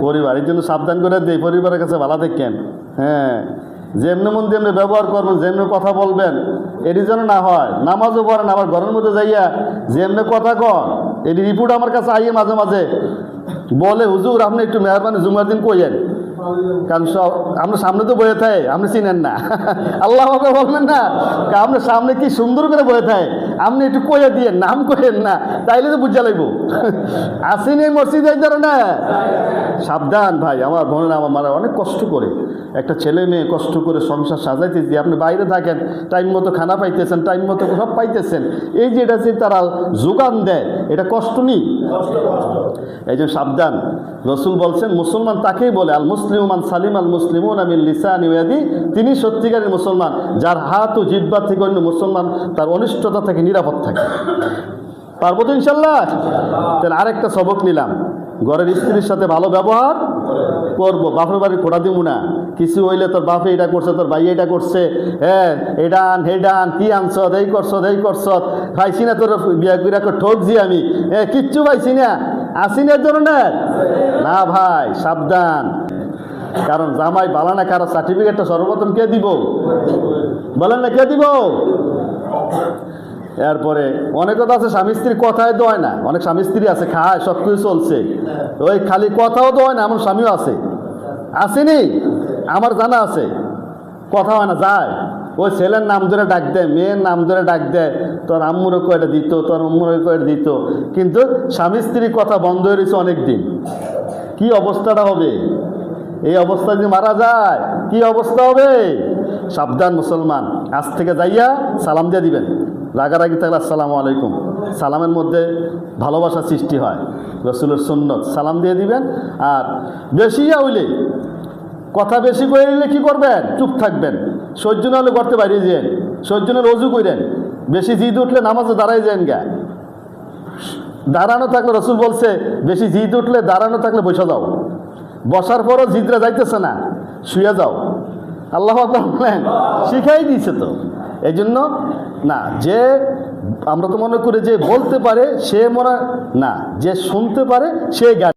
পরিবার এই জন্য সাবধান করে দেই, পরিবারের কাছে ভালো থাকেন। হ্যাঁ, যেমনি মন তেমনি ব্যবহার করবেন, যেমনি কথা বলবেন, এটি যেন না হয়। নামাজও পড়েন, আবার ঘরের মধ্যে যাইয়া যেমনি কথা কন, এটি রিপোর্ট আমার কাছে আইয়ে মাঝে মাঝে বলে, হুজুর আপনি একটু মেহরবানি জুমার দিন কইয়েন, কারণ আপনার সামনে তো বয়ে থাকে, আপনি চিনেন না। আল্লাহ আমাকে বলবেন না আপনার সামনে কি সুন্দর করে বয়ে থাকে, আপনি একটু কয়ে দিয়ে নাম কইেন না, তাইলে তো বুঝা লাগবো। আসেন এই মসজিদে এই ধরনের। সাবধান ভাই, আমার বোনেরা আমার মারা অনেক কষ্ট করে, একটা ছেলে মেয়ে কষ্ট করে সংসার সাজাইতেছি, আপনি বাইরে থাকেন, টাইম মতো খানা পাইতেছেন, টাইম মতো সব পাইতেছেন, এই যে এটা যে তারা যোগান দেয়, এটা কষ্ট নেই। এই যে সাবধান, রসুল বলছেন মুসলমান তাকেই বলে, আল মুসলিমান সালিম আল মুসলিমুন আমিন লিসানি ওয়াদি, তিনি সত্যিকারের মুসলমান, যার হাত ও জিহ্বা থেকে অন্য মুসলমান তার অনিষ্টতা থেকে নিরাপদ থাকে। পারবো তো ইনশাল্লাহ? তাহলে আরেকটা সবক নিলাম, ঘরের স্ত্রীর সাথে ভালো ব্যবহার করবো, বাপের বাড়ি খোঁড়া দিব না। কিছু হইলে তোর বাপে এটা করছে, তোর ভাই এটা করছে, হ্যাঁ এডান হেডান কি আনছ, এই করছ এই করছ, ভাইছি না তোর বিয়া বিরা ঠকছি আমি, কিচ্ছু পাইছি না, আসি না ধরনের না ভাই, সাবধান। কারণ জামাই বালানা কারো সার্টিফিকেটটা সর্বপ্রথম কে দিব বলেন না, কে দিব? এরপরে অনেক কথা আছে, স্বামী স্ত্রীর কথায় দোয় না, অনেক স্বামী স্ত্রী আছে খায় সব কিছু চলছে, ওই খালি কথাও দোয় না, এমন স্বামীও আছে, আসেনি আমার জানা আছে, কথা হয় না, যায় ওই ছেলের নাম ধরে ডাক দেয়, মেয়ের নাম ধরে ডাক দেয়, তোর আম্মুরও কয়টা দিত, তোর আম্মুরও কয়টা দিত, কিন্তু স্বামী স্ত্রীর কথা বন্ধ হয়ে রয়েছে অনেক দিন। কি অবস্থাটা হবে? এই অবস্থা যদি মারা যায় কি অবস্থা হবে? সাবধান মুসলমান, আজ থেকে যাইয়া সালাম দিয়ে দিবেন, রাগারাগি থাকলে আসসালামু আলাইকুম, সালামের মধ্যে ভালোবাসা সৃষ্টি হয়, রসুলের সুন্নত, সালাম দিয়ে দিবেন। আর বেশি হইলে, কথা বেশি করে নিলে কী করবেন? চুপ থাকবেন। সহ্য না হলে করতে বাইরে যান, সহ্য না রজু করেন, বেশি জিদ উঠলে নামাজে দাঁড়াই যান গা, দাঁড়ানো থাকলে রসুল বলছে বেশি জিদ উঠলে দাঁড়ানো থাকলে বসে যাও, বসার পরও জিদরা যাইতেছে না, শুয়ে যাও। আল্লাহ আকবার বলেন, শিখাই দিয়েছে তো। এই জন্য না, যে আমরা তো মনে করি যে বলতে পারে সে মনে না, যে শুনতে পারে সে জ্ঞান।